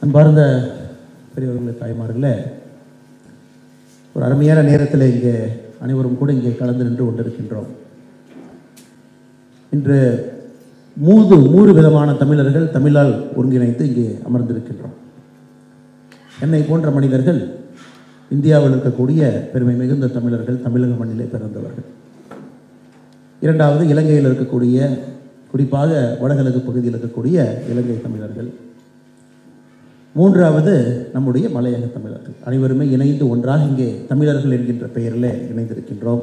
அன்பார்ந்த பெரியவர்களே, தாய்மார்களே, ஒரு அருமையான நேரத்தில் இங்கே அனைவரும் கூட இங்கே கலந்து நின்று கொண்டிருக்கின்றோம். இன்று மூன்று விதமான தமிழர்கள் தமிழால் ஒருங்கிணைத்து இங்கே அமர்ந்திருக்கின்றோம். என்னை போன்ற மனிதர்கள் இந்தியாவில் இருக்கக்கூடிய பெருமை மிகுந்த தமிழர்கள், தமிழக மண்ணிலே பிறந்தவர்கள். இரண்டாவது, இலங்கையில் இருக்கக்கூடிய, குறிப்பாக வடகிழக்கு பகுதியில் இருக்கக்கூடிய இலங்கை தமிழர்கள். மூன்றாவது, நம்முடைய மலையக தமிழர்கள். அனைவருமே இணைந்து ஒன்றாக இங்கே தமிழர்கள் என்கின்ற பெயரில் இணைந்திருக்கின்றோம்.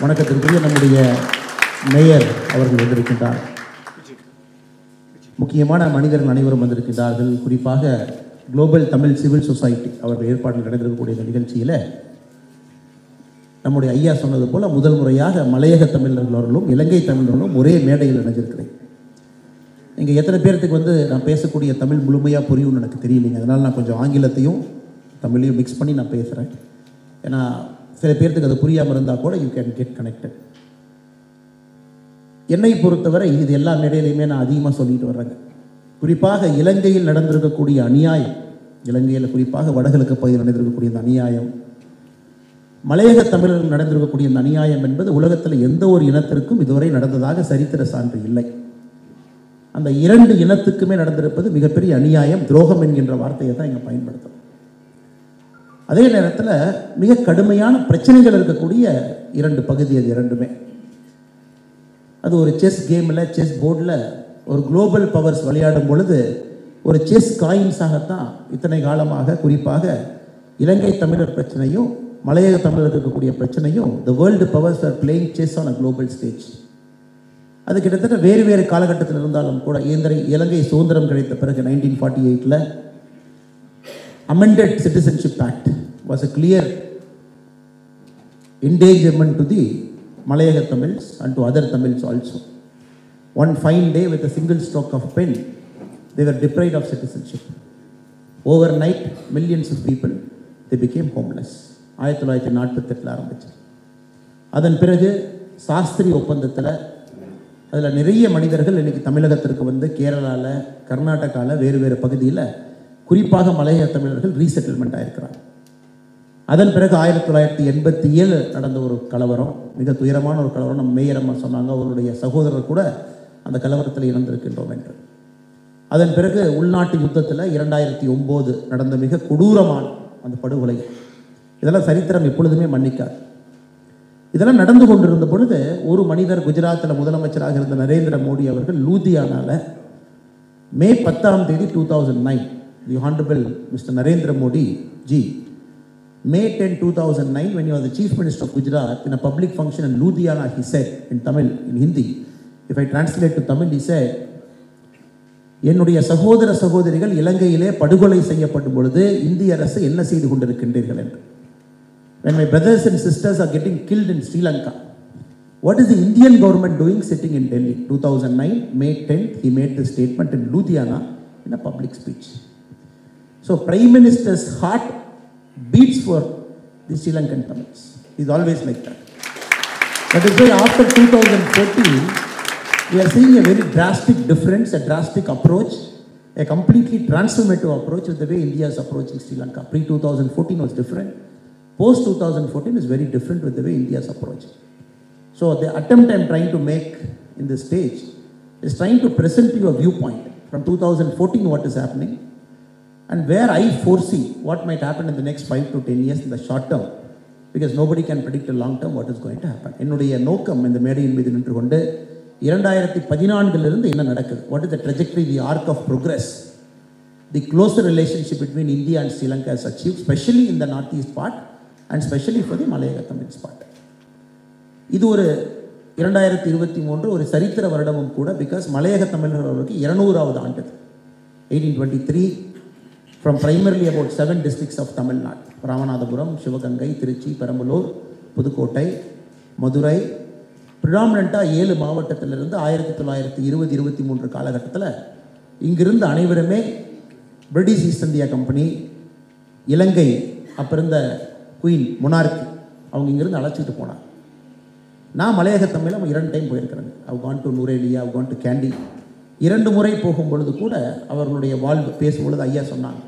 வணக்கத்திற்குரிய நம்முடைய மேயர் அவர்கள் வந்திருக்கின்றார். முக்கியமான மனிதர்கள் அனைவரும் வந்திருக்கின்றார்கள். குறிப்பாக குளோபல் தமிழ் சிவில் சொசைட்டி அவர்கள் ஏற்பாட்டில் நடந்திருக்கக்கூடிய இந்த நிகழ்ச்சியில் நம்முடைய ஐயா சொன்னது போல முதல் முறையாக மலையக தமிழர்களும் இலங்கை தமிழர்களும் ஒரே மேடையில் இணைஞ்சிருக்கிறேன். இங்கே எத்தனை பேர்த்துக்கு நான் பேசக்கூடிய தமிழ் முழுமையாக புரியும்னு எனக்கு தெரியலைங்க. அதனால் நான் கொஞ்சம் ஆங்கிலத்தையும் தமிழையும் மிக்ஸ் பண்ணி நான் பேசுகிறேன். ஏன்னா சில பேர்த்துக்கு அது புரியாமல் இருந்தால் கூட யூ கேன் கெட் கனெக்டட். என்னை பொறுத்தவரை இது எல்லா மேடையிலையுமே நான் அதிகமாக சொல்லிட்டு வர்றேங்க. குறிப்பாக இலங்கையில் நடந்திருக்கக்கூடிய அநியாயம், இலங்கையில் குறிப்பாக வடகிழக்கு பகுதியில் நடந்திருக்கக்கூடிய இந்த அநியாயம், மலையக தமிழர்கள் நடந்திருக்கக்கூடிய இந்த அநியாயம் என்பது உலகத்தில் எந்த ஒரு இனத்திற்கும் இதுவரை நடந்ததாக சரித்திர சான்று இல்லை. அந்த இரண்டு இனத்துக்குமே நடந்திருப்பது மிகப்பெரிய அநியாயம், துரோகம் என்கின்ற வார்த்தையை தான் இங்கே பயன்படுத்தும். அதே நேரத்தில் மிக கடுமையான பிரச்சனைகள் இருக்கக்கூடிய இரண்டு பகுதி, அது இரண்டுமே. அது ஒரு செஸ் கேமில், செஸ் போர்டில் ஒரு குளோபல் பவர்ஸ் விளையாடும் பொழுது ஒரு செஸ் காயின்ஸாகத்தான் இத்தனை காலமாக குறிப்பாக இலங்கை தமிழர் பிரச்சனையும் மலையக தமிழருக்கு இருக்கக்கூடிய பிரச்சனையும் the world powers are playing chess on a global stage. அது கிட்டத்தட்ட வேறு வேறு காலகட்டத்தில் இருந்தாலும் கூட இலங்கை சுதந்திரம் கிடைத்த பிறகு 1948 amended citizenship act was a clear endangerment to the Malayaga Tamils and to other Tamils also. One fine day, with a single stroke of pen, they were deprived of citizenship. Overnight, millions of people, they became homeless. 1948 ஆரம்பிச்சு. அதன் பிறகு சாஸ்திரி ஒப்பந்தத்தில் அதில் நிறைய மனிதர்கள் இன்றைக்கி தமிழகத்திற்கு கேரளாவில், கர்நாடகாவில், வேறு வேறு பகுதியில் குறிப்பாக மலையக தமிழர்கள் ரீசெட்டில்மெண்ட் ஆகிருக்கிறாங்க. அதன் பிறகு 1987 நடந்த ஒரு கலவரம், மிக துயரமான ஒரு கலவரம். நம்ம மேயர் அம்மா சொன்னாங்க, அவருடைய சகோதரர் கூட அந்த கலவரத்தில் இறந்திருக்கின்றோம் என்று. அதன் பிறகு உள்நாட்டு யுத்தத்தில் 2009 நடந்த மிக கொடூரமான அந்த படுகொலை, இதெல்லாம் சரித்திரம் எப்பொழுதுமே மன்னிக்காது. இதெல்லாம் நடந்து கொண்டிருந்த பொழுது ஒரு மனிதர், குஜராத்தில் முதலமைச்சராக இருந்த நரேந்திர மோடி அவர்கள் லூதியானால மே 10 2009, தி honourable mister Narendra Modi G, May 10, 2009, when he was the Chief Minister of Gujarat, in a public function in Ludhiana, he said in Tamil, in Hindi, if I translate to Tamil, he said, என்னுடைய சகோதர சகோதரிகள் இலங்கையிலே படுகொலை செய்யப்படும் பொழுது இந்திய அரசு என்ன செய்து கொண்டிருக்கின்றீர்கள் என்று. When my brothers and sisters are getting killed in Sri Lanka, what is the Indian government doing sitting in Delhi? 2009, May 10th, he made the statement in Ludhiana in a public speech. So Prime Minister's heart beats for the Sri Lankan Tamils. He's always like that. That is why after 2014, we are seeing a very drastic difference, a drastic approach, a completely transformative approach with the way India is approaching Sri Lanka. Pre-2014 was different. Post-2014 is very different with the way India is approaching. So the attempt I am trying to make in this stage is trying to present you a viewpoint from 2014 what is happening, and where I foresee what might happen in the next 5 to 10 years in the short term, because nobody can predict a long term what is going to happen. என்னுடைய நோக்கம் இந்த மேடையின் மீது நின்று கொண்டு 2014 என்ன நடக்குது, what is the trajectory, the arc of progress, the closer relationship between India and Sri Lanka has achieved, especially in the northeast part and especially for the Malayaga Tamils part. இது ஒரு 2023 ஒரு சரித்திர வருடமும் கூட, பிகாஸ் மலையக தமிழர்களுக்கு 200வது ஆண்டு. 1823, from primarily about 7 districts of Tamil Nadu, Ramanathapuram, Shivagangai, Tiruchi, Perambalur, Pudukkottai, Madurai, predominantly 7 மாவட்டத்திலிருந்து 1920-23 காலகட்டத்தில் இங்கிருந்த அனைவருமே பிரிட்டிஷ் ஈஸ்ட் இந்தியா கம்பெனி, இலங்கை அப்போ இருந்த குயின் மொனார்கி, அவங்க இங்கிருந்து அழைச்சிட்டு போனாங்க. நான் மலையக தமிழில் 2 டைம் போயிருக்கிறேன். I've gone to Nurelia, I've gone to Kandy, 2 முறை போகும் பொழுது கூட அவர்களுடைய வாழ்வு பேசும்பொழுது ஐயா சொன்னாங்க,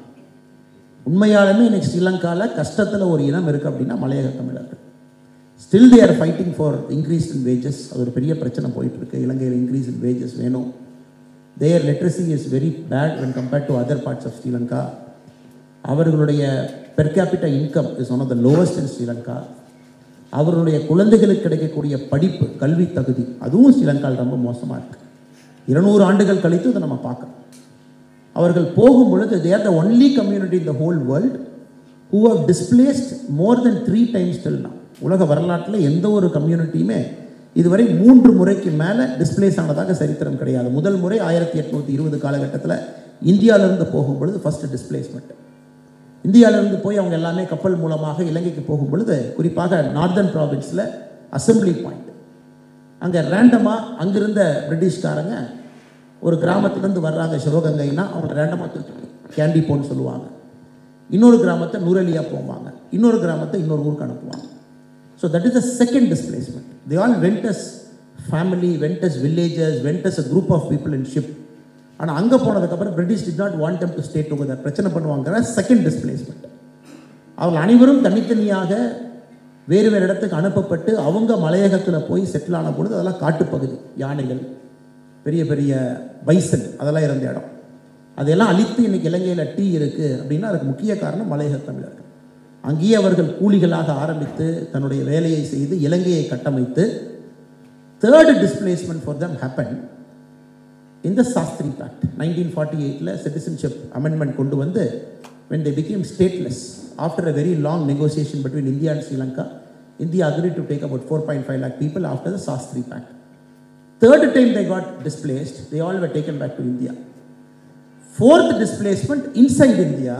உண்மையாலுமே இன்னைக்கு ஸ்ரீலங்காவில் கஷ்டத்தில் ஒரு இனம் இருக்குது அப்படின்னா மலையக தமிழர்கள். Still they are fighting for increase in wages. அது ஒரு பெரிய பிரச்சனை போயிட்டுருக்கு. இலங்கையில் இன்க்ரீஸ் இன் வேஜஸ் வேணும். Their literacy is very bad when compared to other parts of Sri Lanka. அவர்களுடைய per capita income is one of the lowest in Sri Lanka. அவர்களுடைய குழந்தைகளுக்கு கிடைக்கக்கூடிய படிப்பு, கல்வி தகுதி, அதுவும் ஸ்ரீலங்காவில் ரொம்ப மோசமாக இருக்குது. 200 ஆண்டுகள் கழித்து அதை நம்ம பார்க்கணும். அவர்கள் போகும் பொழுது they are the only community in the whole world who have displaced more than 3 times till now. உலக வரலாற்றில் எந்த ஒரு கம்யூனிட்டியுமே இதுவரை 3 முறைக்கு மேலே டிஸ்பிளேஸ் ஆனதாக சரித்திரம் கிடையாது. முதல் முறை 1820 காலகட்டத்தில் இந்தியாவிலிருந்து போகும் பொழுது ஃபர்ஸ்ட் டிஸ்பிளேஸ்மெண்ட். இந்தியாவிலிருந்து போய் அவங்க எல்லாமே கப்பல் மூலமாக இலங்கைக்கு போகும் பொழுது, குறிப்பாக நார்தர்ன் ப்ராவின்ஸில் அசம்பிளி பாயிண்ட், அங்கே ரேண்டமாக அங்கிருந்த பிரிட்டிஷ்காரங்க ஒரு கிராமத்திலேருந்து வர்றாங்க சிவகங்கைன்னா அவங்க ரேண்டமாக கேண்டி போன்னு சொல்லுவாங்க. இன்னொரு கிராமத்தை நூரலியாக போவாங்க, இன்னொரு கிராமத்தை இன்னொரு ஊருக்கு அனுப்புவாங்க. So that is the second displacement. They all went as family, went as villages, went as a group of people in ship. ஆனால் அங்கே போனதுக்கப்புறம் British did not want them to stay together. பிரச்சனை பண்ணுவாங்கிற செகண்ட் டிஸ்பிளேஸ்மெண்ட். அவங்க அனைவரும் தனித்தனியாக வேறு வேறு இடத்துக்கு அனுப்பப்பட்டு அவங்க மலையகத்தில் போய் செட்டில் ஆன பொழுது அதெல்லாம் காட்டுப்பகுதி, யானைகள், பெரிய பெரிய பைசன் அதெல்லாம் இருந்த இடம். அதையெல்லாம் அழித்து இன்றைக்கி இலங்கையில் டீ இருக்குது அப்படின்னா அதுக்கு முக்கிய காரணம் மலையக தமிழர்கள். அங்கேயே அவர்கள் கூலிகளாக ஆரம்பித்து தன்னுடைய வேலையை செய்து இலங்கையை கட்டமைத்து third displacement for them happen in the Shastri pact. 1948 citizenship amendment கொண்டு வந்து when they became stateless after a very long negotiation between India and Sri Lanka, India agreed to take about 4.5 lakh people after the Sastri Pact. Third time they got displaced, they all were taken back to India. Fourth displacement inside India,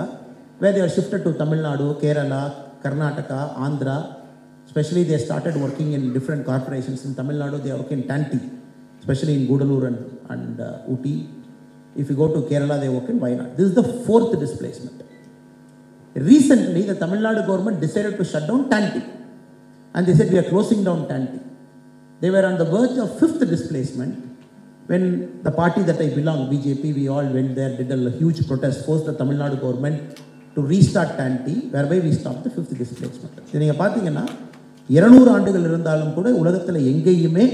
where they were shifted to Tamil Nadu, Kerala, Karnataka, Andhra. Especially they started working in different corporations. In Tamil Nadu they are working in Tanti, especially in Gudalur and Ooty. If you go to Kerala they work in Wayanad. This is the fourth displacement. Recently the Tamil Nadu government decided to shut down Tanti, and they said we are closing down Tanti. They were on the verge of fifth displacement when the party that I belong, BJP, we all went there, did a huge protest, forced the Tamil Nadu government to restart Tanti, whereby we stopped the fifth displacement. நீங்கள் பார்த்தீங்கன்னா 200 ஆண்டுகள் இருந்தாலும் கூட உலகத்தில் எங்கேயுமே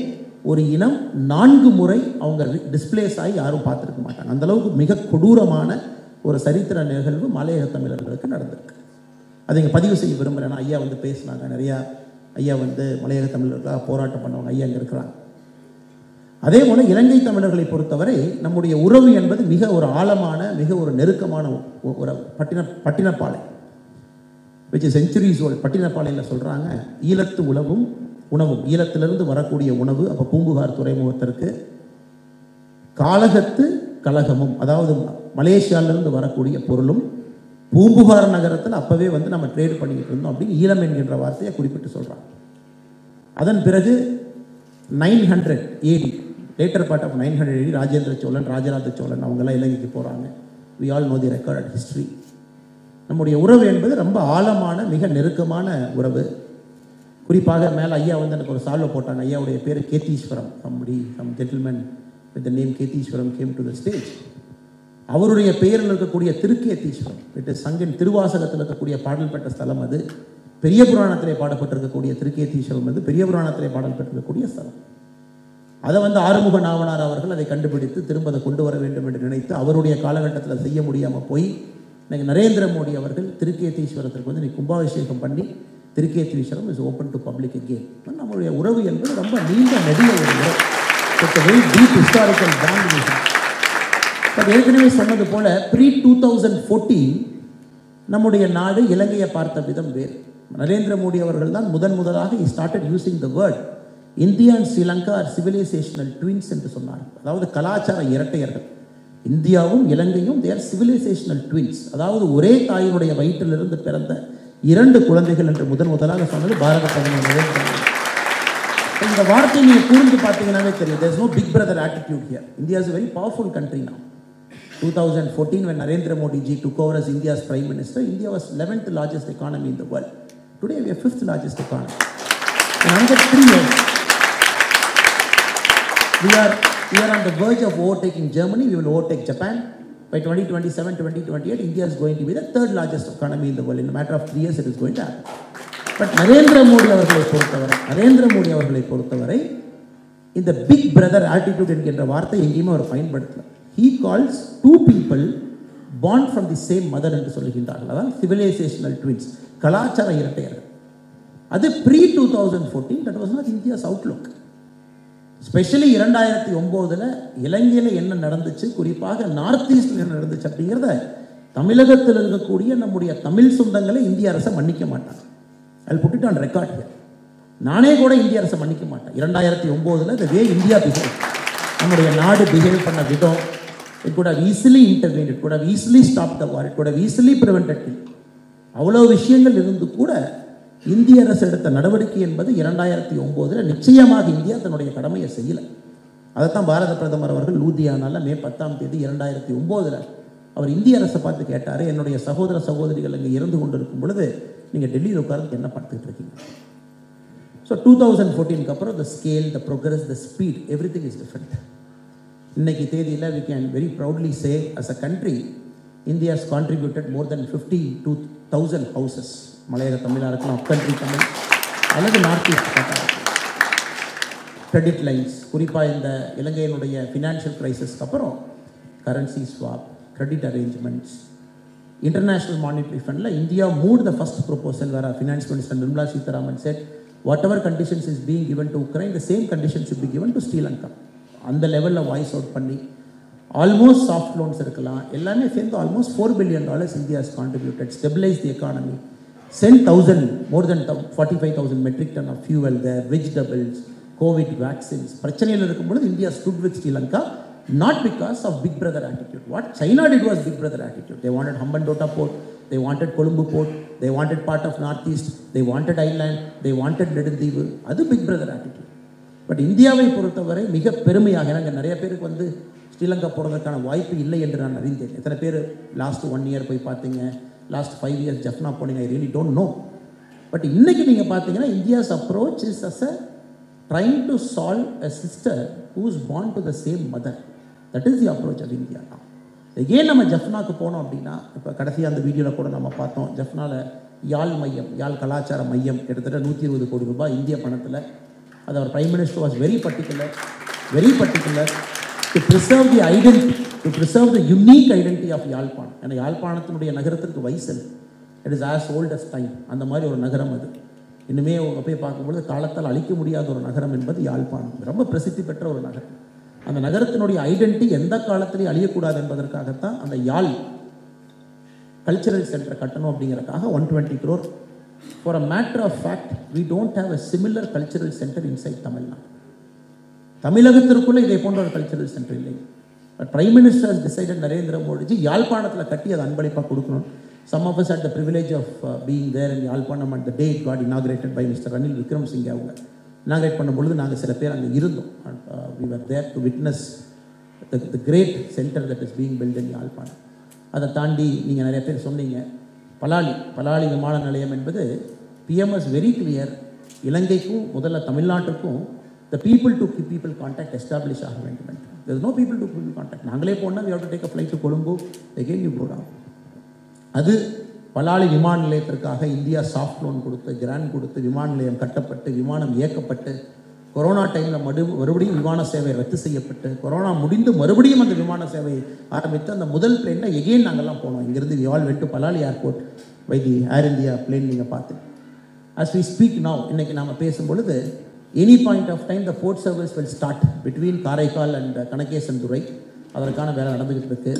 ஒரு இனம் 4 முறை அவங்க டிஸ்பிளேஸ் ஆகி யாரும் பார்த்துருக்க மாட்டாங்க. அந்தளவுக்கு மிக கொடூரமான ஒரு சரித்திர நிகழ்வு மலையக தமிழர்களுக்கு நடந்திருக்கு. அதை இங்கே பதிவு செய்ய விரும்புகிறேன். ஐயா வந்து பேசினாங்க, நிறையா ஐயா வந்து மலையக தமிழர்களுக்காக போராட்டம் பண்ணவங்க ஐயா இங்கே இருக்கிறாங்க. அதே போல் இலங்கை தமிழர்களை பொறுத்தவரை நம்முடைய உறவு என்பது மிக ஒரு ஆழமான, மிக ஒரு நெருக்கமான ஒரு Pattinappalai, which is centuries old. பட்டினப்பாளையில் சொல்கிறாங்க, ஈழத்து உணவும், ஈழத்திலிருந்து வரக்கூடிய உணவு, அப்போ பூம்புகார் துறைமுகத்திற்கு காளகத்து கலகமும், அதாவது மலேசியாவிலிருந்து வரக்கூடிய பொருளும் பூம்புகார் நகரத்தில் அப்போவே வந்து நம்ம ட்ரேட் பண்ணிக்கிட்டு இருந்தோம் அப்படின்னு ஈழம் என்கின்ற வார்த்தையை குறிப்பிட்டு சொல்கிறாங்க. அதன் பிறகு 900 AD, later part of 900 AD, Rajendra Cholan, Rajaraja Cholan அவங்கெல்லாம் இலங்கைக்கு போகிறாங்க. we all know the recorded history. நம்முடைய உறவு என்பது ரொம்ப ஆழமான, மிக நெருக்கமான உறவு. குறிப்பாக மேலே ஐயா வந்து எனக்கு ஒரு சால்வை போட்டாங்க. ஐயாவுடைய பேர் கேத்தீஸ்வரம். some gentleman with the name கேத்தீஸ்வரம் came to the stage. அவருடைய பெயரில் இருக்கக்கூடிய திருக்கேத்தீஸ்வரம், இட் இஸ் சங்கின் திருவாசகத்தில் இருக்கக்கூடிய பாடல் பெற்ற ஸ்தலம். அது பெரிய புராணத்திலே பாடப்பட்டிருக்கக்கூடிய திருக்கேத்தீஸ்வரம் அது பெரிய புராணத்திலே பாடல் பெற்றிருக்கக்கூடிய ஸ்தலம். அதை வந்து ஆறுமுக நாவனார் அவர்கள் அதை கண்டுபிடித்து திரும்ப அதை கொண்டு வர வேண்டும் என்று நினைத்து அவருடைய காலகட்டத்தில் செய்ய முடியாமல் போய் இன்னைக்கு நரேந்திர மோடி அவர்கள் திருக்கேத்தீஸ்வரத்திற்கு வந்து இன்னைக்கு கும்பாபிஷேகம் பண்ணி Thiruketheeswaram is open to public again. நம்மளுடைய உறவு என்பது ரொம்ப நீண்ட நெடிய ஒரு உறவு. It's a very deep historical bond. But ஏற்கனவே சொன்னது போல ப்ரீ 2014 நம்முடைய நாடு இலங்கையை பார்த்த விதம் வேறு. நரேந்திர மோடி அவர்கள் தான் முதலாக he started using the word India and Sri Lanka are civilisational twins என்று சொன்னார். அதாவது கலாச்சார இரட்டையர்கள். இந்தியாவும் இலங்கையும் தேர் சிவிலைசேஷனல் ட்வின்ஸ், அதாவது ஒரே தாயினுடைய வயிற்றிலிருந்து பிறந்த 2 குழந்தைகள் என்று முதலாக சொன்னது பாரத பிரதமர் நரேந்திர மோடி. இந்த வார்த்தை நீங்கள் கூர்ந்து பார்த்தீங்கன்னாவே தெரியும். there is no big brother attitude here. India is a very powerful country now. 2014 when Narendra Modi ji took over as India's Prime Minister, India was 11th largest economy in the world. Today we are 5th largest economy. In another 3 years, we are We are on the verge of overtaking Germany. We will overtake Japan. By 2027, 2028, India is going to be the third largest economy in the world. In a matter of 3 years, it is going to happen. But Narendra Modi அவர்களை பொறுத்தவரை இந்த big brother attitude என்கின்ற வார்த்தை எங்கேயுமே அவர் பயன்படுத்தல. He calls two people born from the same mother என்று சொல்லுகின்றார்கள். அதான் civilizational twins, கலாச்சார இரட்டையர்கள். அது pre-2014, that was not India's outlook. Specially 2009 இலங்கையில் என்ன நடந்துச்சு, குறிப்பாக நார்த் ஈஸ்டில் என்ன நடந்துச்சு அப்படிங்கிறத தமிழகத்தில் இருக்கக்கூடிய நம்முடைய தமிழ் சொந்தங்களை இந்திய அரசை மன்னிக்க மாட்டாங்க. I'll put it on record here. நானே கூட இந்திய அரசை மன்னிக்க மாட்டேன். 2009 the way India behaved, நம்முடைய நாடு பிஹேவ் பண்ண விதம், it could have easily intervened, it could have easily stopped the war, it could have easily prevented it. அவ்வளோ விஷயங்கள் இருந்து கூட இந்திய அரசு எடுத்த நடவடிக்கை என்பது 2009 நிச்சயமாக இந்தியா தன்னுடைய கடமையை செய்யலை. அதைத்தான் பாரத பிரதமர் அவர்கள் லூதியானால மே 10ஆம் தேதி 2009 அவர் இந்திய அரசை பார்த்து கேட்டார், என்னுடைய சகோதர சகோதரிகள் இங்கே இருந்து கொண்டிருக்கும் பொழுது நீங்கள் டெல்லியில் உட்கார்ந்து என்ன பார்த்துட்டு இருக்கீங்க? ஸோ 2014 அப்புறம் the scale, the progress, the speed, everything is different. இன்னைக்கு தேதியில் we can very proudly say as a country India has contributed more than 52,000 houses. மலையக தமிழாக இருக்கலாம், அப்கண்ட்ரி தமிழ் அல்லது நார்த் ஈஸ்ட் பார்த்தா கிரெடிட் லைன்ஸ், குறிப்பாக இந்த இலங்கையினுடைய ஃபினான்ஷியல் கிரைசிஸ்க்கு அப்புறம் currency swap, credit arrangements, international monetary ஃபண்டில் India moot the first proposal வேறு finance minister Nirmala Sitharaman set whatever conditions is being given to Ukraine, the same conditions should be given to Sri Lanka. அந்த லெவலில் voice out பண்ணி almost soft loans இருக்கலாம், எல்லாமே சேர்ந்து almost $4 billion India has contributed, stabilize the economy, send more than 45,000 metric ton of fuel there, vegetables, COVID vaccines. பிரச்சனையில் இருக்கும் பொழுது India stood with Sri Lanka, not because of big brother attitude. What China did was big brother attitude. They wanted Hambantota port, they wanted Colombo port, they wanted part of northeast, they wanted island, they wanted Neduntheevu. அது big brother attitude. But இந்தியாவை பொறுத்தவரை மிக பெருமையாக, எனக்கு நிறைய பேருக்கு வந்து ஸ்ரீலங்கா போகிறதுக்கான வாய்ப்பு இல்லை என்று நான் அறிந்தேன். எத்தனை பேர் லாஸ்ட் 1 year போய் பார்த்தீங்க, லாஸ்ட் 5 years ஜஃப்னா போனீங்க, I really don't know. But இன்னைக்கு நீங்கள் பார்த்தீங்கன்னா India's approach is as a trying to solve a sister who is born to the same mother. That is the approach of India. ஏன் நம்ம ஜஃப்னாக்கு போனோம் அப்படின்னா, இப்போ கடைசியாக அந்த வீடியோவில் கூட நம்ம பார்த்தோம், ஜஃப்னாவில் யாழ் மையம், யாழ் கலாச்சார மையம் கிட்டத்தட்ட 120 கோடி ரூபாய் இந்திய பணத்தில். அது அவர் prime minister was very particular to preserve the identity, to preserve the unique identity of Yazhpanam. ஏன்னா யாழ்ப்பாணத்தினுடைய நகரத்திற்கு வயசு, it is as old as time. அந்த மாதிரி ஒரு நகரம் அது. இன்னுமே அவங்க போய் பார்க்கும்பொழுது காலத்தால் அழிக்க முடியாத ஒரு நகரம் என்பது யாழ்ப்பாணம். ரொம்ப பிரசித்தி பெற்ற ஒரு நகரம். அந்த நகரத்தினுடைய ஐடென்டிட்டி எந்த காலத்திலையும் அழியக்கூடாது என்பதற்காகத்தான் அந்த யாழ் கல்ச்சரல் சென்டர் கட்டணும் அப்படிங்கிறதுக்காக 120 crore. For a matter of fact, we don't have a similar cultural center inside Tamil Nadu. தமிழகத்திற்குள்ளே இதை போன்ற ஒரு கல்ச்சரல் சென்டர் இல்லை. But prime minister has decided, Narendra Modiji யாழ்ப்பாணத்தில் கட்டி அதை அன்பளிப்பாக கொடுக்கணும். Some of us had the privilege of being there in Yazhpanam at the day it got inaugurated by Mr. Ranil Wickremesinghe. அவங்க இனாகிரேட் பண்ணும்பொழுது நாங்கள் சில பேர் அங்கே இருந்தோம். We were there to witness the great center that is being built in Yazhpanam. அதை தாண்டி நீங்கள் நிறைய பேர் சொன்னீங்க, பலாலி விமான நிலையம் என்பது PMS வெரி கிளியர். இலங்கைக்கும் முதல்ல தமிழ்நாட்டுக்கும் the people to people contact establish ஆக வேண்டும். there is no people to people contact. நாங்களே போனால் we have to take a flight to Colombo, again you go down. அது பலாலி விமான நிலையத்திற்காக இந்தியா சாஃப்ட் லோன் கொடுத்து, கிராண்ட் கொடுத்து, விமான நிலையம் கட்டப்பட்டு, விமானம் இயக்கப்பட்டு, கொரோனா டைமில் மறுபடியும் விமான சேவை ரத்து செய்யப்பட்டு, கொரோனா முடிந்து மறுபடியும் அந்த விமான சேவையை ஆரம்பித்து அந்த முதல் பிளேனில் எகெயின் நாங்கள்லாம் போனோம். இங்கேருந்து we all went to Palali airport by the Air India plane. நீங்கள் பார்த்து as we speak now, இன்றைக்கி நாம் பேசும்பொழுது any point of time the port service will start between Karaikal and Kankesanthurai. அதற்கான வேலை நடந்துக்கிட்டு இருக்கு.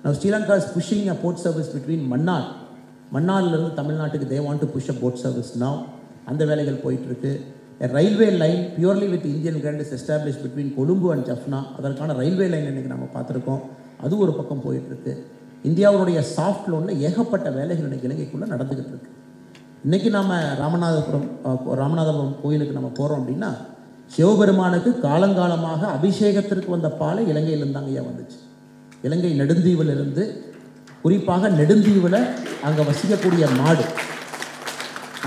Now Sri Lanka is pushing a port service between மன்னார்லேருந்து தமிழ்நாட்டுக்கு they want to push a boat service now. அந்த வேலைகள் போயிட்டுருக்கு. A railway line purely with Indian grant is established between Colombo and Jaffna. அதற்கான railway line இன்றைக்கி நம்ம பார்த்துருக்கோம். அது ஒரு பக்கம் போயிட்டுருக்கு. இந்தியாவுடைய சாஃப்ட் லோனில் ஏகப்பட்ட வேலைகள் இன்றைக்கி இலங்கைக்குள்ளே நடந்துக்கிட்டு இருக்கு. இன்றைக்கி நாம் ராமநாதபுரம் கோயிலுக்கு நம்ம போகிறோம் அப்படின்னா, சிவபெருமானுக்கு காலங்காலமாக அபிஷேகத்திற்கு வந்த பாலை இலங்கையிலிருந்து அங்கேயா வந்துச்சு. இலங்கை நெடுந்தீவிலிருந்து, குறிப்பாக நெடுந்தீவில் அங்கே வசிக்கக்கூடிய மாடு,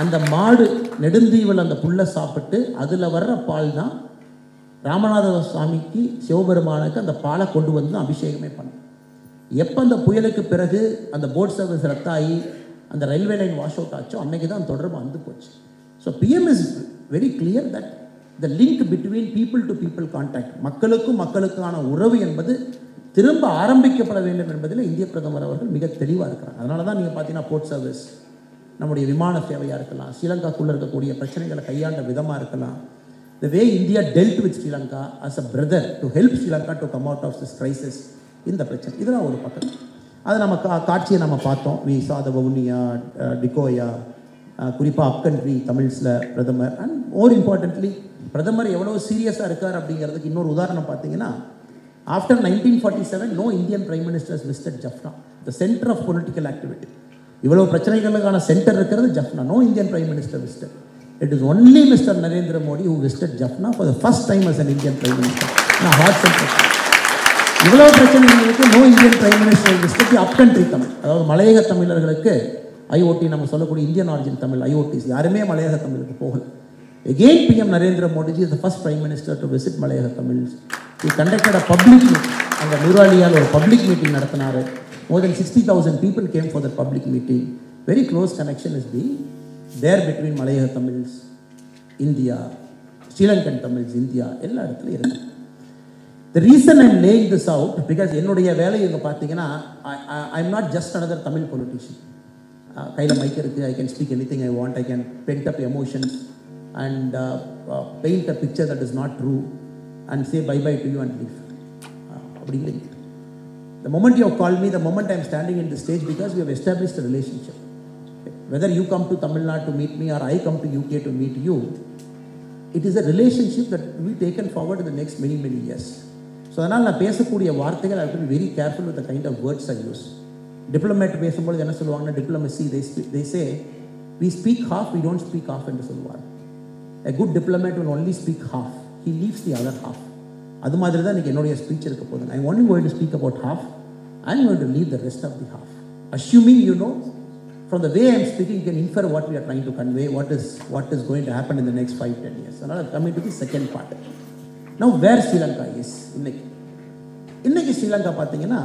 அந்த மாடு நெடுந்தீவில் அந்த புல்லை சாப்பிட்டு அதில் வர்ற பால் தான் ராமநாத சுவாமிக்கு சிவபெருமானுக்கு அந்த பாலை கொண்டு வந்து அபிஷேகமே பண்ணோம். எப்போ அந்த புயலுக்கு பிறகு அந்த போட் சர்வீஸ் ரத்தாகி அந்த ரயில்வே லைன் வாஷ் அவுட் ஆச்சோ அன்னைக்கு தான் தொடர்பு வந்து போச்சு. So PM is very clear that the link between people to people contact, மக்களுக்கும் மக்களுக்கான உறவு என்பது திரும்ப ஆரம்பிக்கப்பட வேண்டும் என்பதில் இந்திய பிரதமர் அவர்கள் மிக தெளிவாக இருக்கிறாங்க. அதனால தான் நீங்கள் பார்த்தீங்கன்னா போர்ட் சர்வீஸ், நம்முடைய விமான சேவையாக இருக்கலாம், ஸ்ரீலங்காக்குள்ளே இருக்கக்கூடிய பிரச்சனைகளை கையாண்ட விதமாக இருக்கலாம், the way India dealt with Sri Lanka as a brother to help Sri Lanka to come out of this crisis, இந்த பிரச்சனை இதெல்லாம் ஒரு பக்கம். அது நம்ம காட்சியை நம்ம பார்த்தோம். வி சா த வவுனியா, டிகோயா, குறிப்பாக அப்கண்ட்ரி தமிழ்ஸில் பிரதமர். அண்ட் மோர் இம்பார்ட்டன்ட்லி பிரதமர் எவ்வளோ சீரியஸாக இருக்கார் அப்படிங்கிறதுக்கு இன்னொரு உதாரணம் பார்த்தீங்கன்னா, after 1947 no Indian prime ministers visited Jaffna, the centre of political activity. இவ்வளோ பிரச்சனைகளுக்கான சென்டர் இருக்கிறது Jaffna. No Indian prime minister visited. It is only Mr. Narendra Modi who visited Jaffna for the first time as an Indian Prime Minister. Now, hot center. இவ்வளவு பிரச்சனைகளுக்கு no Indian prime minister visit the upcountry Tamil, அதாவது மலையக தமிழர்களுக்கு IoT நம்ம சொல்லக்கூடிய Indian origin Tamil ஐஓடிஸ் யாருமே மலையக தமிழுக்கு போகல. Again, PM Narendra Modi is the first Prime Minister to visit Malayaga Tamils. He conducted a public meeting. அங்கே நூராலியால் ஒரு பப்ளிக் மீட்டிங் நடத்தினார். More than 60,000 people came for the public meeting. Very close connection is being there between Malayaga Tamils, India, Sri Lankan Tamils, India, எல்லா இடத்துலையும் இருக்கு. The reason I'm laying this out, because என்னுடைய வேலை இங்கே பார்த்தீங்கன்னா, I'm not just another Tamil politician. கையில் mic இருக்குது, I can speak anything I want, I can pent up emotions and paint a picture that is not true and say bye-bye to you and leave. அப்படி இல்லை. The moment you have called me, the moment I'm standing in the stage, because we have established a relationship. Whether you come to Tamil Nadu to meet me or I come to UK to meet you, it is a relationship that will be taken forward in the next many, many years. So, அதனால் நான் பேசக்கூடிய வார்த்தைகள் I have to be very careful with the kind of words I use. Diplomat பேசும்போது என்ன சொல்லுவாங்கன்னா, diplomacy, they say, we speak half, we don't speak half என்று சொல்லுவாங்க. A good diplomat will only speak half. He leaves the other half. அது மாதிரி தான் எனக்கு என்னுடைய ஸ்பீச் இருக்க போகுது. I'm only going to speak about half. I'm going to leave the rest of the half. Assuming you know, from the way I'm speaking, you can infer what we are trying to convey, what is going to happen in the next 5-10 years. So now I'm coming to the second part. Now, where Sri Lanka is? இன்னைக்கு Sri Lanka பார்த்தீங்கன்னா,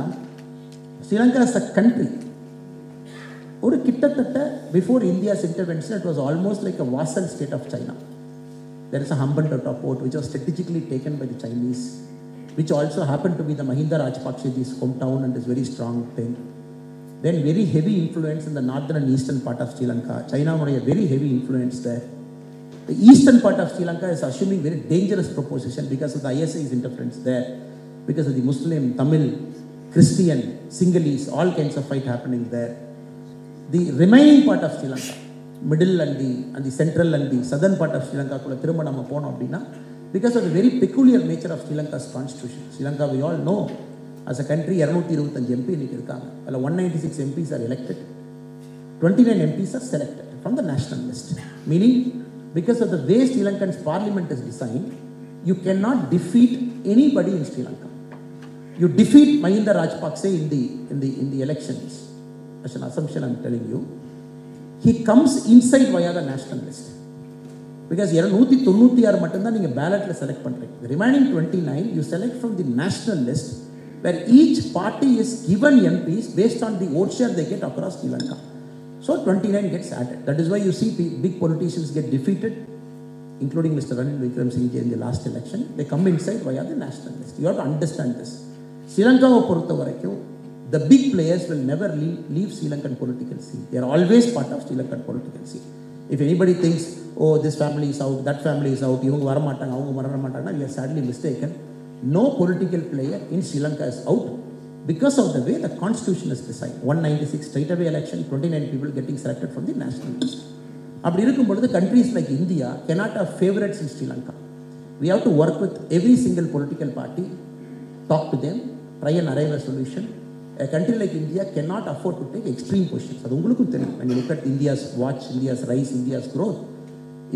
Sri Lanka as a country, ஒரு கிட்டத்தட்ட before India's intervention, it was almost like a vassal state of China. There is a Hambantota port which was strategically taken by the Chinese, which also happened to be the Mahinda Rajapaksa's hometown and is very strong thing. Then very heavy influence in the northern and eastern part of Sri Lanka. China had a very heavy influence there. The eastern part of Sri Lanka is assuming very dangerous proposition because of the ISI's interference there, because of the Muslim, Tamil, Christian, Sinhalese, all kinds of fight happening there. The remaining part of Sri Lanka, middle and the central and the southern part of Sri Lanka, because of the very peculiar nature of Sri Lanka's constitution. Sri Lanka, we all know, as a country, 225 MP இருக்காங்க. 196 MPs are elected. 29 MPs are selected from the national list. Meaning, because of the way Sri Lankan's parliament is designed, you cannot defeat anybody in Sri Lanka. You defeat Mahinda Rajapaksa in the elections. That's an assumption I'm telling you. He comes inside via the national list. Because 196 மட்டும்தான் நீங்க ballotல select பண்றீங்க. The remaining 29 you select from the national list, where each party is given MPs based on the vote share they get across Sri Lanka. So 29 gets added. That is why you see big politicians get defeated, including Mr. Ranil Wickremesinghe in the last election. They come inside via the national list. You have to understand this. Sri Lanka பொறுத்த வரைக்கும், the big players will never leave Sri Lankan political scene. They are always part of Sri Lankan political scene. If anybody thinks, oh, this family is out, that family is out, இவங்க வர மாட்டாங்க, அவங்க வர மாட்டாங்கன்னா, we are sadly mistaken. No political player in Sri Lanka is out because of the way the constitution is designed. 196 straight away election, 29 people getting selected from the national list. அப்படி இருக்கும் பொழுது countries like India cannot have favorites in Sri Lanka. We have to work with every single political party, talk to them, try and arrive a solution. A country like India cannot afford to take extreme positions. அது உங்களுக்கும் தெரியும். When you look at India's watch, India's rise, India's growth,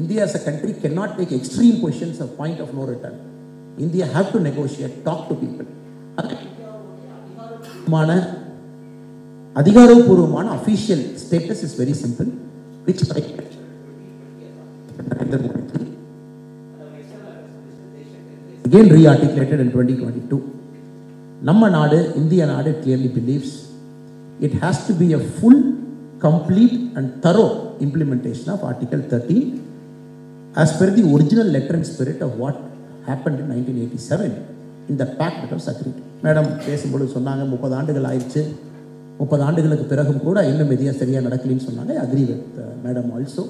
India as a country cannot take extreme positions of point of no return. India have to negotiate, talk to people. அதிகாரப்பூர்வமான official status is very simple, which again re-articulated in 2022. நம்ம நாடு, இந்திய நாடு clearly believes it has to be a full, complete and thorough implementation of Article 13 as per the original letter and spirit of what happened in 1987 in the pact that was agreed. Madam பேசும்போது சொன்னாங்க 30 ஆண்டுகள் ஆயிடுச்சு, 30 ஆண்டுகளுக்கு பிறகும் கூட இன்னும் எதையா சரியாக நடக்கலின்னு சொன்னாங்க. Agree with madam also.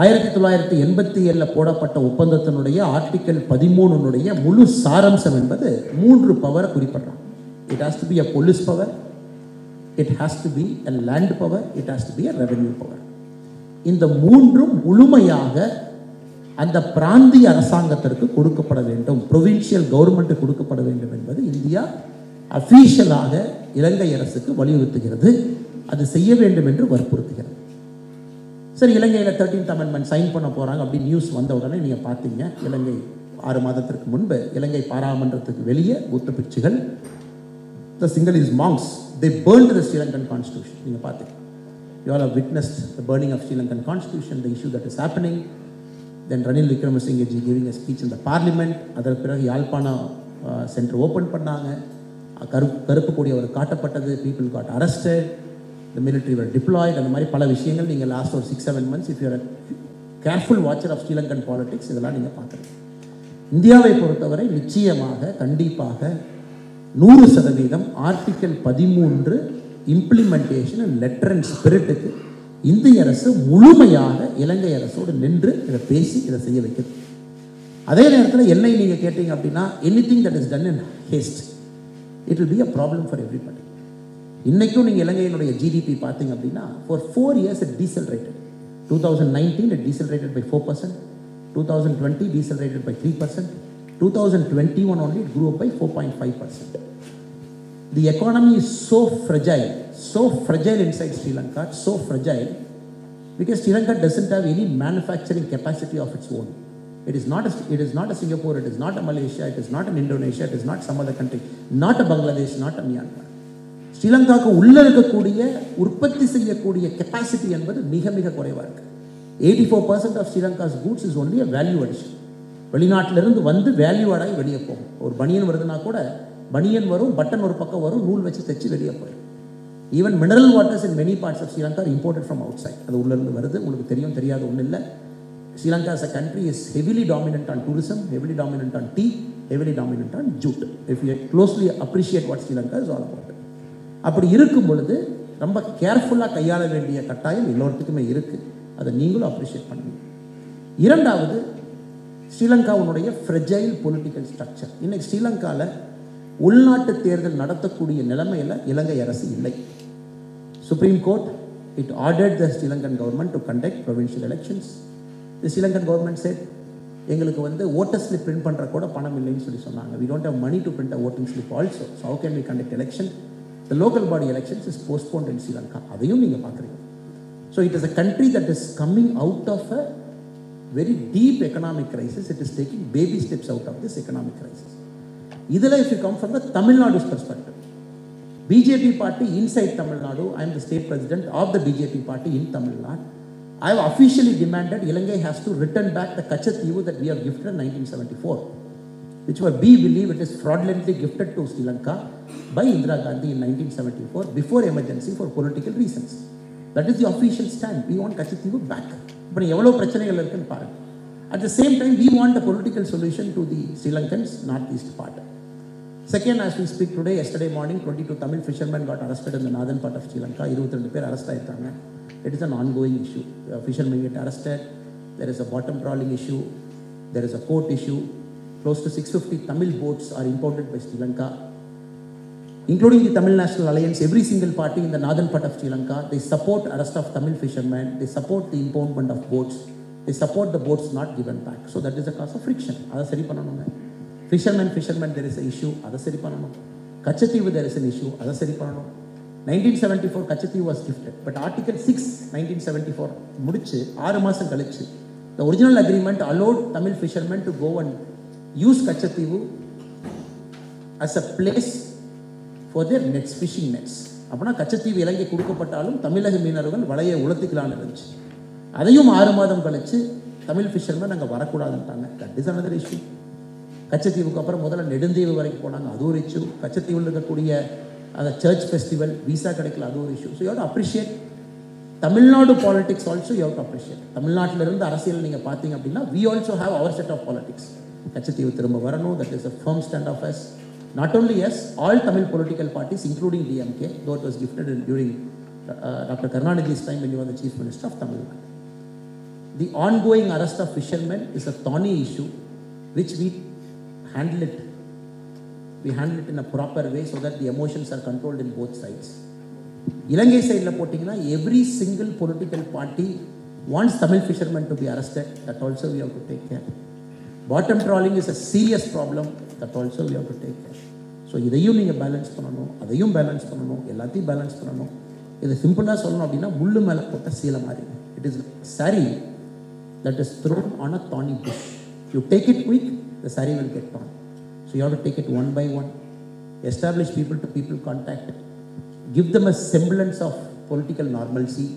1987 போடப்பட்ட ஒப்பந்தத்தினுடைய ஆர்டிக்கல் 13 முழு சாரம்சம் என்பது 3 பவரை குறிப்பிடுறாங்க. It has to be a police power, it has to be a land power, it has to be a revenue power. இந்த 3ம் முழுமையாக அந்த பிராந்திய அரசாங்கத்திற்கு கொடுக்கப்பட வேண்டும், ப்ரொவின்சியல் கவர்மெண்ட் கொடுக்கப்பட வேண்டும் என்பது இந்தியா அஃபீஷியலாக இலங்கை அரசுக்கு வலியுறுத்துகிறது. அது செய்ய வேண்டும் என்று வற்புறுத்துகிறது. சரி, இலங்கையில் 13th அமெண்ட்மெண்ட் சைன் பண்ண போகிறாங்க அப்படி நியூஸ் வந்த உடனே நீங்கள் பார்த்தீங்க, இலங்கை 6 மாதத்திற்கு முன்பு இலங்கை பாராளுமன்றத்துக்கு வெளியே புத்த பிட்சுகள், the Sinhalese monks, they burned the Sri Lankan constitution. நீங்கள் பார்த்தீங்க, you all have witnessed the burning of Sri Lankan constitution, the issue that is happening. Then Ranil Wickremesinghe ji giving a speech in the parliament. அதற்கு பிறகு யாழ்ப்பாண centre open பண்ணாங்க, கருப்பு கொடி அவர் காட்டப்பட்டது, people got arrested, the military were deployed. அந்த மாதிரி பல விஷயங்கள் நீங்கள் லாஸ்ட் ஒரு 6-7 months if you are a careful watcher of Sri Lankan politics இதெல்லாம் நீங்கள் பார்க்குறீங்க. இந்தியாவை பொறுத்தவரை நிச்சயமாக கண்டிப்பாக 100% article 13 implementation and letter and ஸ்பிரிட்டுக்கு இந்திய அரசு முழுமையாக இலங்கை அரசோடு நின்று இதை பேசி இதை செய்ய வைக்கிறது. அதே நேரத்தில் என்னை நீங்கள் கேட்டீங்க அப்படின்னா, anything that is done in haste it will be a problem for everybody. இன்றைக்கும் நீங்கள் இலங்கையினுடைய ஜிடிபி பார்த்தீங்க அப்படின்னா for 4 years it decelerated. 2019 it decelerated by 4%, 2020 decelerated by 3%, 2021 only it grew up by 4.5%. The economy is so fragile inside Sri Lanka, so fragile because Sri Lanka doesn't have any manufacturing capacity of its own. It is not a Singapore, it is not a Malaysia, it is not an Indonesia, it is not some other country, not a Bangladesh, not a Myanmar. ஸ்ரீலங்காவுக்கு உள்ளே இருக்கக்கூடிய உற்பத்தி செய்யக்கூடிய capacity என்பது மிக மிக குறைவாக இருக்குது. 84% of Sri Lanka's goods is only a value addition. வெளிநாட்டிலிருந்து வந்து வேல்யூ ஆடாகி வெளியே போகும். ஒரு பனியன் வருதுன்னா கூட பனியன் வரும், பட்டன் ஒரு பக்கம் வரும், நூல் வச்சு தைச்சு வெளியே போயிடும். Even mineral waters in many parts of Sri Lanka are imported from outside. அது உள்ளேருந்து வருது. உங்களுக்கு தெரியும், தெரியாது ஒன்றும் இல்லை. Sri Lanka as a country is heavily dominant on tourism, heavily dominant on tea, heavily dominant on jute. If you closely appreciate what Sri Lanka is all about. அப்படி இருக்கும் பொழுது ரொம்ப கேர்ஃபுல்லாக கையாள வேண்டிய கட்டாயம் எல்லோருத்துக்குமே இருக்குது. அதை நீங்களும் அப்ரிஷியேட் பண்ணுவீங்க. இரண்டாவது, ஸ்ரீலங்காவுடைய ஃப்ரெஜைல் பொலிட்டிக்கல் ஸ்ட்ரக்சர். இன்னைக்கு ஸ்ரீலங்காவில் உள்நாட்டு தேர்தல் நடத்தக்கூடிய நிலைமையில் இலங்கை அரசு இல்லை. Supreme court it ordered the Sri Lankan government to conduct provincial elections. The Sri Lankan government said, எங்களுக்கு ஓட்டர் ஸ்லிப் பிரிண்ட் பண்ணுற கூட பணம் இல்லைன்னு சொன்னாங்க. we don't have money to print a voting slip also, so how can we conduct election? The local body elections is postponed in Sri Lanka. அதையும் நீங்கள் பார்க்குறீங்க. So it is a country that is coming out of a very deep economic crisis. It is taking baby steps out of this economic crisis. இதில் if you come from the Tamil Nadu's perspective, BJP party inside Tamil Nadu, I am the state president of the BJP party in Tamil Nadu. I have officially demanded Ilangai has to return back the Kachativu that we have gifted in 1974. which were, we believe it is fraudulently gifted to Sri Lanka by Indira Gandhi in 1974 before emergency for political reasons. That is the official stand. We want Kachativu back. But எவ்வளோ பிரச்சனைகள் இருக்குன்னு பாருங்க. At the same time, we want a political solution to the Sri Lankans northeast part. Second, as we speak today, yesterday morning, 22 Tamil fishermen got arrested in the northern part of Sri Lanka. 22 பேர் arrest ஆயிருக்காங்க. It is an ongoing issue. Fishermen get arrested. There is a bottom trawling issue. There is a port issue. Close to 650 Tamil boats are imported by Sri Lanka, including the Tamil National Alliance. Every single party in the northern part of Sri Lanka, they support arrest of Tamil fishermen, they support the impoundment of boats, they support the boats not given back. So that is a cause of friction. Adha seri pananum. Fishermen, there is an issue. Adha seri pananum. Kachativu, there is an issue. Adha seri pananum. 1974 Kachativu was gifted, but Article 6 1974 mudichu 6 மாசம் கழிச்சு the original agreement allowed Tamil fishermen to go and use Kachativu as a place for their nets, fishing nets. அப்பனா கச்சத்தீவு இலங்கை கொடுக்கப்பட்டாலும் தமிழக மீனவர்கள் வலையை உலர்த்திக்கலான்னு இருந்துச்சு. அதையும் 6 மாதம் கழிச்சு தமிழ் ஃபிஷர்மேன் அங்கே வரக்கூடாதுன்ட்டாங்க. That is another issue. கச்சத்தீவுக்கு அப்புறம் முதல்ல நெடுந்தீவு வரைக்கும் போனாங்க, அது ஒரு இஷ்யூ. கச்சத்தீவில் இருக்கக்கூடிய அந்த சர்ச் ஃபெஸ்டிவல் விசா கிடைக்கல, அது ஒரு issue. So you have to appreciate Tamil Nadu politics also. You have to appreciate தமிழ்நாட்டிலிருந்து அரசியல் நீங்கள் பார்த்தீங்க அப்படின்னா we also have our set of politics. Katchatheevu திரும்ப வரணும், that is a firm stand of us. Not only us, all Tamil political parties including DMK, though it was gifted during Dr. Karunanidhi's time when he was the Chief Minister of Tamil Nadu. The ongoing arrest of fishermen is a thorny issue which we handle it. We handle it in a proper way so that the emotions are controlled in both sides. இலங்கை சைடில் போட்டிங்கன்னா every single political party wants Tamil fishermen to be arrested. That also we have to take care. Bottom trawling is a serious problem. That also we have to take care. So இதையும் நீங்கள் balance பண்ணணும், அதையும் balance பண்ணணும், எல்லாத்தையும் balance பண்ணணும். இதை சிம்பிளாக சொல்லணும் அப்படின்னா முள்ளு மேலே போட்ட சீலை மாதிரி. It is saree that is thrown on a thorny bush. You take it quick, the saree will get torn. So you have to take it one by one. Establish people to people contact. Give them a semblance of political normalcy,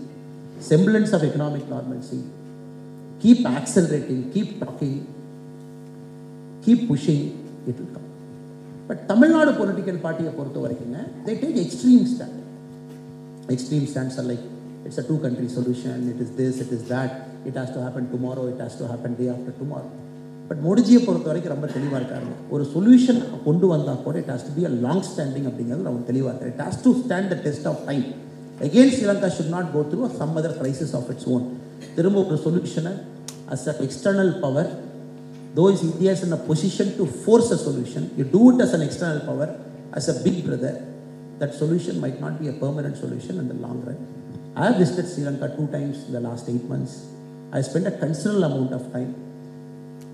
semblance of economic normalcy. Keep accelerating, keep talking, keep pushing, it will come. But Tamil Nadu political party பொறுத்த வரைக்குங்க, they take extreme stand. Extreme stands are like, it's a two-country solution, it is this, it is that, it has to happen tomorrow, it has to happen day after tomorrow. But மோடிஜியை பொறுத்த வரைக்கும் ரொம்ப தெளிவாக இருக்காருங்க. ஒரு solution கொண்டு வந்தால் கூட it has to be a long standing அப்படிங்கிறது ரொம்ப தெளிவாக இருக்காரு. It has to stand the test of time. Again Sri Lanka should not go through some other crisis of its own. திரும்ப ஒரு சொல்யூஷனை as a external power, though is India is in a position to force a solution, you do it as an external power, as a big brother, that solution might not be a permanent solution in the long run. I have visited Sri Lanka 2 times in the last 8 months. I spent a considerable amount of time.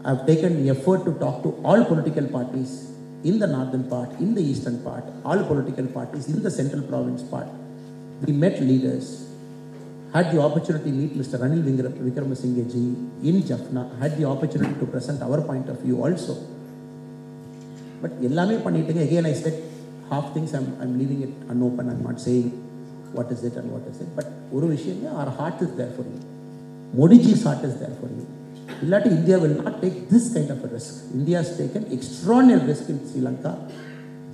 I have taken the effort to talk to all political parties in the northern part, in the eastern part, all political parties in the central province part. We met leaders, had the opportunity to meet Mr. Ranil Wickramasinghe ji in Jaffna, had the opportunity to present our point of view also. But ellame pannitenge, again I said half things I'm leaving it unopen. I'm not saying what is it and what is it. But oru vishayam, our heart is there for you. Modi ji's heart is there for you. Illati India will not take this kind of a risk. India has taken extraordinary risk in Sri Lanka,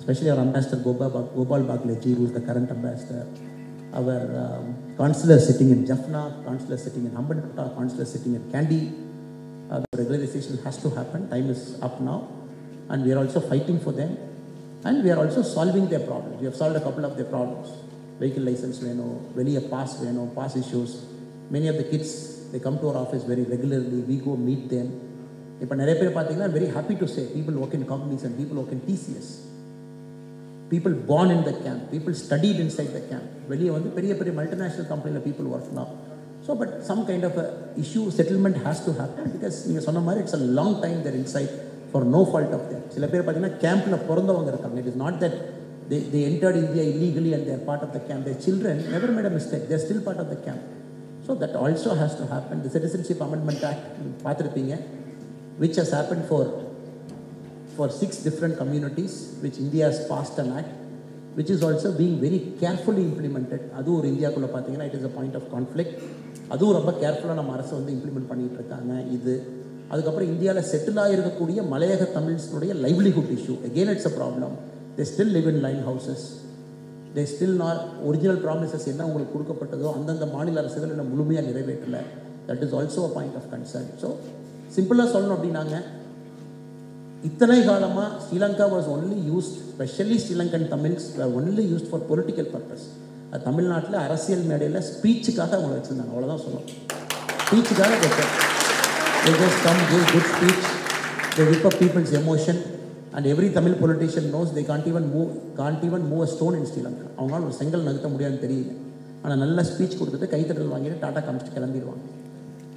especially our ambassador Gopal Bagleji, who is the current ambassador. Our consular sitting in Jaffna, consular sitting in Hambantota, consular sitting in Kandy. The regularization has to happen. Time is up now. And we are also fighting for them. And we are also solving their problems. We have solved a couple of their problems. Vehicle license, veliya pass issues. Many of the kids, they come to our office very regularly. We go meet them. If I'm very happy to say, people work in companies and people work in TCS. People born in the camp, people studied inside the camp. Veliya very multinational company people work now. So, but some kind of a issue settlement has to happen because it's a long time they're inside for no fault of them. Sila per pathina camp la porandavanga irukanga. It is not that they entered India illegally and they are part of the camp. Their children never made a mistake. They are still part of the camp. So that also has to happen. The Citizenship Amendment Act, which has happened for 6 different communities, which India has passed an act, which is also being very carefully implemented. Adu or India kulla pathina, it is a point of conflict. Adu romba carefully நம்ம அரசு implement பண்ணிட்டு இருக்காங்க. இது அதுக்கப்புறம் இந்தியாவில் settle ஆகிருக்கக்கூடிய மலையக தமிழ்ஸுடைய livelihood issue. Again it's a problem. They still live in line houses. They still not original promises என்ன உங்களுக்கு கொடுக்கப்பட்டதோ அந்தந்த மாநில அரசுகள் இன்னும் முழுமையாக நிறைவேற்றலை. That is also a point of concern. So சிம்பிளாக சொல்லணும் அப்படின்னாங்க, இத்தனை காலமாக Sri Lanka was only used, specially Sri Lankan Tamils were only used for political purpose. அது தமிழ்நாட்டில் அரசியல் மேடையில் ஸ்பீச்சுக்காக அவங்க வச்சுருந்தாங்க. அவ்வளோதான் சொல்லணும். ஸ்பீச்சுக்காக they just come, give good speech, they whip up people's emotion, and every Tamil politician knows they can't even move a stone in Sri Lanka. அவங்களால ஒரு செங்கல் நகர்த்த முடியாதுன்னு தெரியல. ஆனால் நல்ல ஸ்பீச் கொடுத்துட்டு கைத்தட்டல் வாங்கிட்டு டாட்டா காமிச்சிட்டு கிளம்பிடுவாங்க.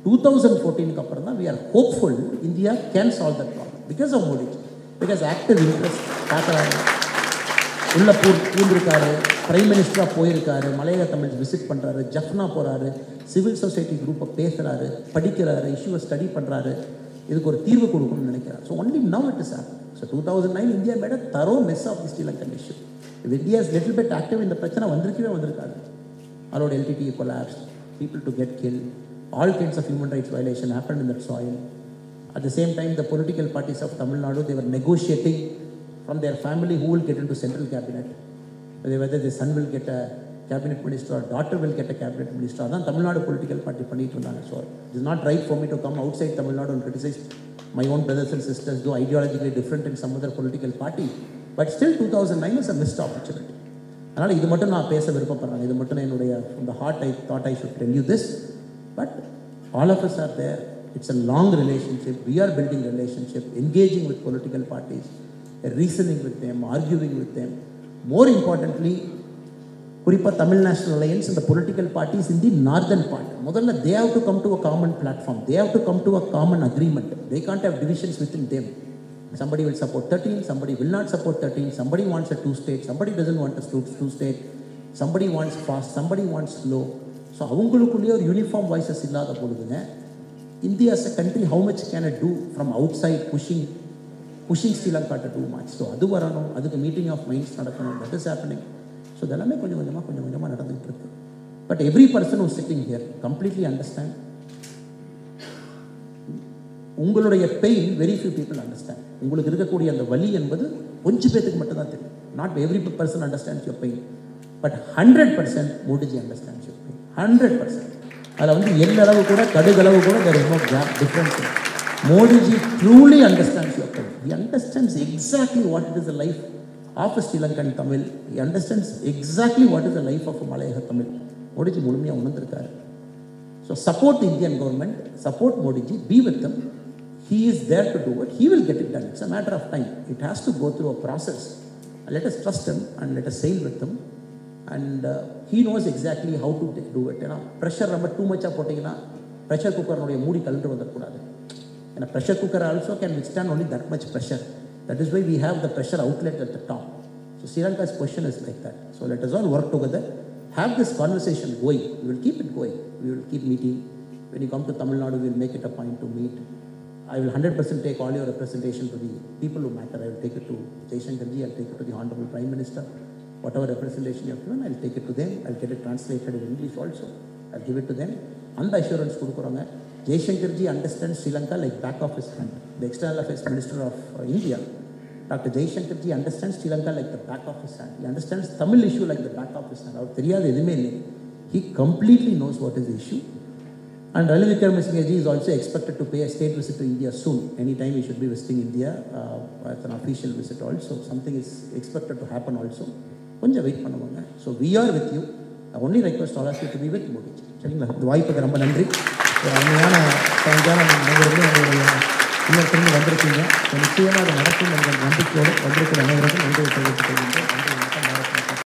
2014 அப்புறம் தான் we are hopeful India can solve that problem because of Modi, because active interest பார்க்குறாங்க. உள்ள பூந்திருக்காரு, பிரைம் மினிஸ்டராக போயிருக்காரு, மலையக தமிழ் விசிட் பண்ணுறாரு, ஜஃப்னா போகிறாரு, சிவில் சொசைட்டி குரூப்பை பேசுகிறாரு, படிக்கிறாரு, இஷ்யூவை ஸ்டடி பண்ணுறாரு, இதுக்கு ஒரு தீர்வு கொடுக்கணும்னு நினைக்கிறார். So only now it is happen. So 2009 India made a thorough mess of the Sri Lankan issue. If India is little bit active, இந்த பிரச்சனை வந்திருக்காது. allowed LTT collapse, people to get killed, all kinds of human rights violation happened in that soil. At the same time, the political parties of Tamil Nadu, they were negotiating from their family who will get into central cabinet, whether the son will get a cabinet minister or daughter will get a cabinet minister. That's Tamil Nadu political party பண்ணிட்டு இருந்தாங்க. So it is not right for me to come outside Tamil Nadu and criticize my own brothers and sisters, though ideologically different in some other political party. But still 2009 was a missed opportunity. அதனால் இது மட்டும் நான் பேச விருப்பப்படுறேன். இது மட்டும் என்னுடைய the heart I thought I should tell you this. But all of us are there. It's a long relationship. We are building relationship, engaging with political parties, reasoning with them, arguing with them. More importantly, குறிப்பாக Tamil National Alliance இந்த political parties in the northern part முதல்ல they have to come to a common platform, they have to come to a common agreement. They can't have divisions within them. Somebody will support 13, somebody will not support 13, somebody wants a 2-state, somebody doesn't want a 2-state, somebody wants fast, somebody wants slow. So அவங்களுக்குள்ளேயே ஒரு uniform voices இல்லாத பொழுதுங்க, India as a country, how much can it do from outside pushing Sri Lanka to do much? So அது வரணும், அதுக்கு meeting of minds நடக்கணும். That is happening. So இதெல்லாமே கொஞ்சம் கொஞ்சமாக நடந்துகிட்டு இருக்கு. But every person who sitting here completely understand உங்களுடைய pain. Very few people understand. உங்களுக்கு இருக்கக்கூடிய அந்த வலி என்பது கொஞ்சம் பேருக்கு மட்டும் தான் தெரியும். Not every person understands your pain, but 100% Modiji understands your pain. 100%. அதில் வந்து எல்லளவு கூட கடுகளவு கூட there is no gap difference. Modiji truly understands your pain. He understands exactly what it is the life of a Sri Lankan Tamil. He understands exactly what is the life of a Malayalam Tamil. Modiji முழுமையாக உணர்ந்திருக்காரு. So support the Indian government, support Modiji, be with them. He is there to do it. He will get it done. It's a matter of time. It has to go through a process. Let us trust him and let us sail with him. And he knows exactly how to do it. ஏன்னா pressure ரொம்ப two மச்சாக போட்டிங்கன்னா pressure குக்கர்னுடைய மூடி கலந்து வந்துடக்கூடாது. ஏன்னா pressure cooker also can withstand only that much pressure. That is why we have the pressure outlet at the top. So Sri Lanka's question is like that. So let us all work together, have this conversation going. We will keep it going. We will keep meeting. When you come to Tamil Nadu, we will make it a point to meet. I will 100% take all your representation to the people who matter. I will take it to Jaishankarji, I will take it to the Honorable Prime Minister. Whatever representation you have given, I will take it to them. I will get it translated in English also. I will give it to them. And the assurance கொடுக்குறாங்க. Jaishankarji understands Sri Lanka like back of his hand. The External Affairs Minister of India, Dr. Jaishankarji understands Sri Lanka like the back of his hand. He understands Tamil issue like the back of his hand. அவர் தெரியாத எதுவுமே இல்லை. He completely knows what is the issue. And Ranil Wickremesinghe is also expected to pay a state visit to India soon. Anytime he should be visiting India as an official visit also. Something is expected to happen also. கொஞ்சம் wait பண்ணுவாங்க. So we are with you. Only request all of you to be with Modi ji. சரிங்களா? இந்த வாய்ப்புக்கு ரொம்ப நன்றி. ஒரு அருமையான சாயங்காலம் அனைவருமே உங்களுடைய இல்லத்திலிருந்து வந்திருக்கீங்க. நிச்சயமாக அது நடக்கும் என்ற நம்பிக்கையோடு வந்திருக்கிற அனைவருக்கும் நன்றி தெரிவித்துக் கொள்கின்றேன்.